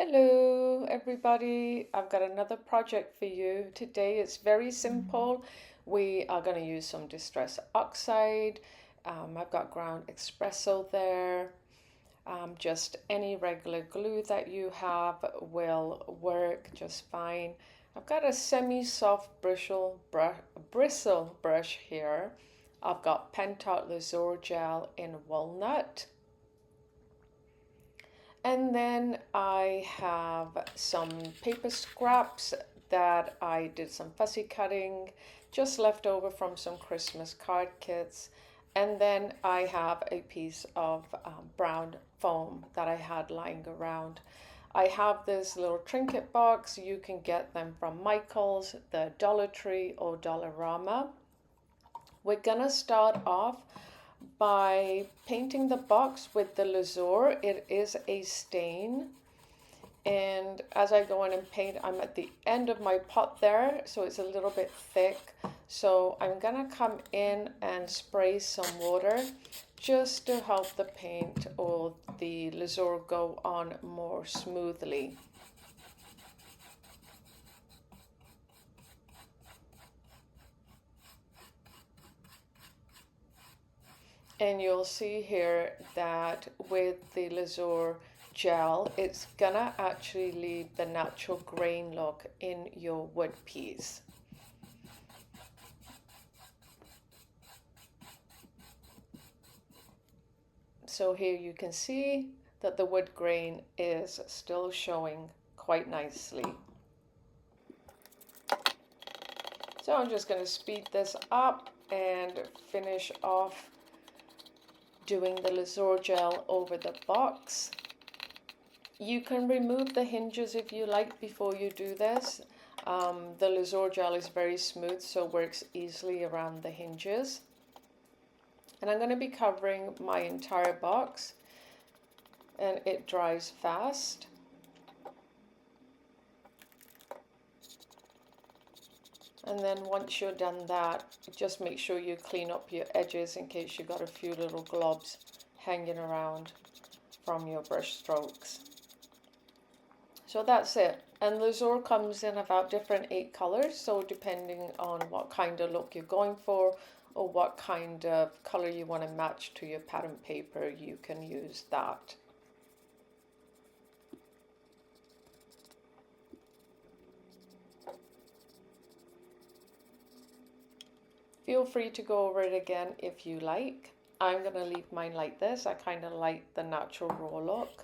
Hello everybody, I've got another project for you. Today it's very simple. We are going to use some distress oxide. I've got ground espresso there. Just any regular glue that you have will work just fine. I've got a semi-soft bristle brush here. I've got PipART Lazur gel in walnut. And then I have some paper scraps that I did some fussy cutting, just left over from some Christmas card kits. And then I have a piece of brown foam that I had lying around. I have this little trinket box. You can get them from Michael's, the Dollar Tree, or Dollarama. We're gonna start off by painting the box with the Lazur. It is a stain, and as I go in and paint, I'm at the end of my pot there, so it's a little bit thick. So I'm gonna come in and spray some water just to help the paint or the Lazur go on more smoothly. And you'll see here that with the Lazur gel, it's gonna actually leave the natural grain look in your wood piece. So here you can see that the wood grain is still showing quite nicely. So I'm just going to speed this up and finish off doing the Lazur gel over the box. You can remove the hinges if you like before you do this. The Lazur gel is very smooth, so works easily around the hinges. And I'm going to be covering my entire box, and it dries fast. And then once you're done that, just make sure you clean up your edges in case you got a few little globs hanging around from your brush strokes. So that's it. And Lazur comes in about different 8 colors, so depending on what kind of look you're going for or what kind of color you want to match to your pattern paper, you can use that. Feel free to go over it again if you like. I'm going to leave mine like this. I kind of like the natural raw look.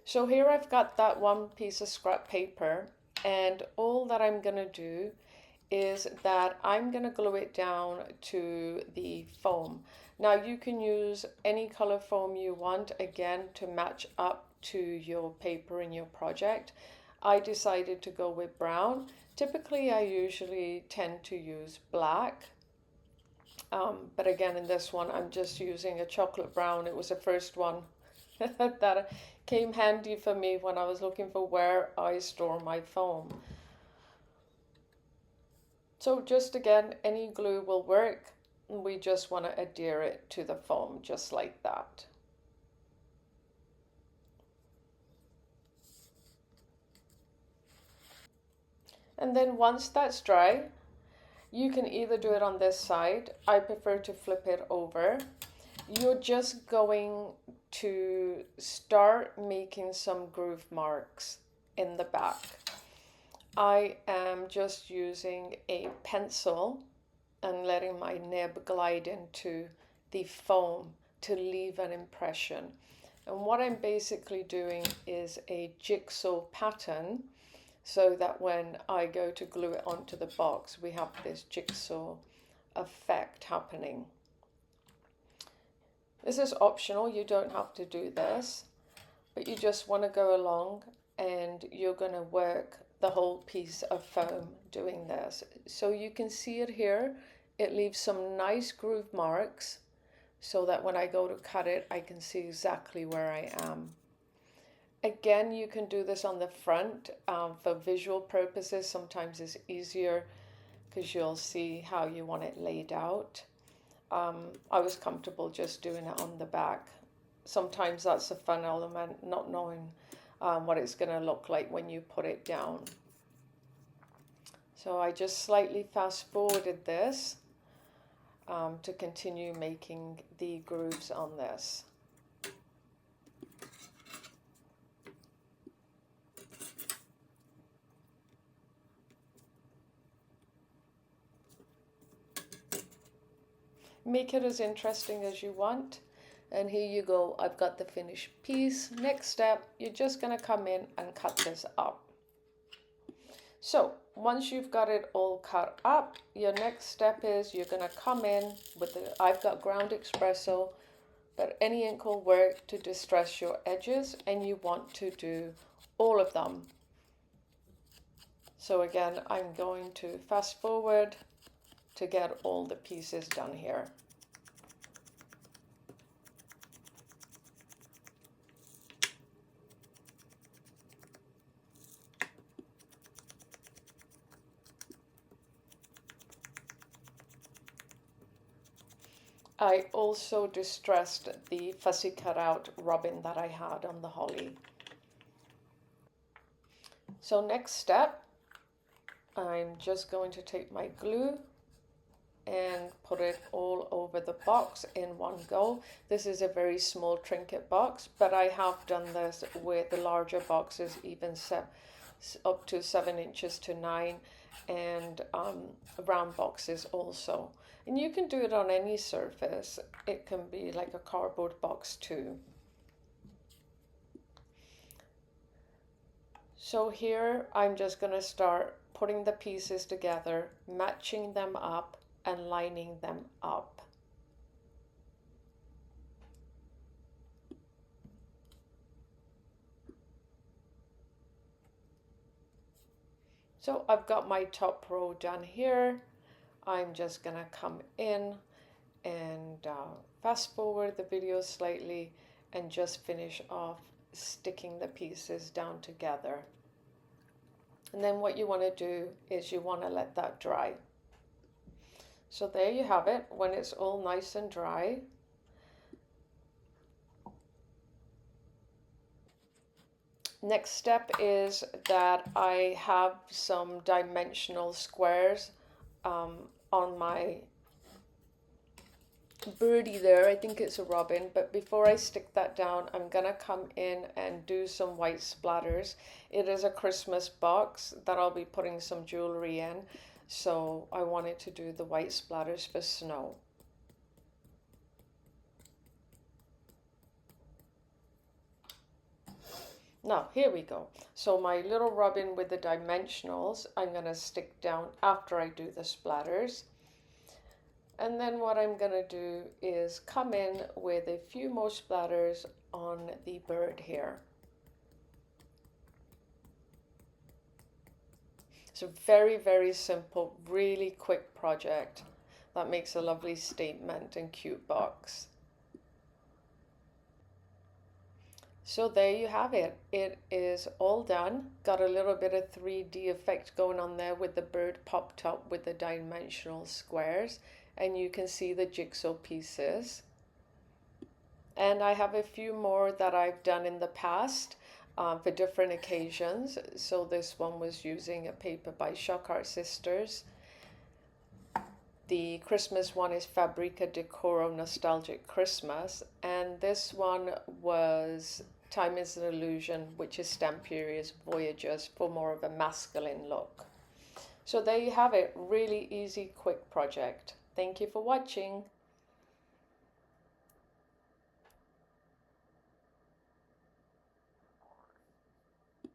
So here I've got that one piece of scrap paper, and all that I'm going to do is that I'm going to glue it down to the foam. Now you can use any color foam you want, again, to match up to your paper in your project. I decided to go with brown. Typically I usually tend to use black. But again, in this one, I'm just using a chocolate brown. It was the first one that came handy for me when I was looking for where I store my foam. So just again, any glue will work. We just want to adhere it to the foam just like that. And then once that's dry, you can either do it on this side. I prefer to flip it over. You're just going to start making some groove marks in the back. I am just using a pencil and letting my nib glide into the foam to leave an impression. And what I'm basically doing is a jigsaw pattern, so that when I go to glue it onto the box, we have this jigsaw effect happening. This is optional, you don't have to do this, but you just want to go along and you're going to work the whole piece of foam doing this. So you can see it here, it leaves some nice groove marks so that when I go to cut it, I can see exactly where I am. Again, you can do this on the front for visual purposes. Sometimes it's easier because you'll see how you want it laid out. I was comfortable just doing it on the back. Sometimes that's a fun element, not knowing what it's going to look like when you put it down. So I just slightly fast forwarded this to continue making the grooves on this. Make it as interesting as you want. And here you go, I've got the finished piece. Next step, you're just going to come in and cut this up. So once you've got it all cut up, your next step is you're going to come in with the, I've got ground espresso, but any ink will work to distress your edges, and you want to do all of them. So again, I'm going to fast forward to get all the pieces done here. I also distressed the fussy cutout robin that I had on the holly. So next step, I'm just going to take my glue and put it all over the box in one go. This is a very small trinket box, but I have done this with the larger boxes, even up to 7 inches to 9, and round boxes also. And you can do it on any surface. It can be like a cardboard box too. So here I'm just going to start putting the pieces together, matching them up and lining them up. So I've got my top row done here. I'm just going to come in and fast forward the video slightly and just finish off sticking the pieces down together. And then what you want to do is you want to let that dry. So there you have it, when it's all nice and dry. Next step is that I have some dimensional squares on my birdie there. I think it's a robin, but before I stick that down, I'm gonna come in and do some white splatters. It is a Christmas box that I'll be putting some jewelry in, so I wanted to do the white splatters for snow. Now here we go. So my little robin with the dimensionals, I'm gonna stick down after I do the splatters. And then what I'm going to do is come in with a few more splatters on the bird here. It's a very, very simple, really quick project that makes a lovely statement and cute box. So there you have it. It is all done. Got a little bit of 3D effect going on there with the bird popped up with the dimensional squares. And you can see the jigsaw pieces. And I have a few more that I've done in the past for different occasions. So this one was using a paper by Shock Art Sisters. The Christmas one is Fabrica Decoro Nostalgic Christmas. And this one was Time is an Illusion, which is Stamperia's Voyagers, for more of a masculine look. So there you have it. Really easy, quick project. Thank you for watching.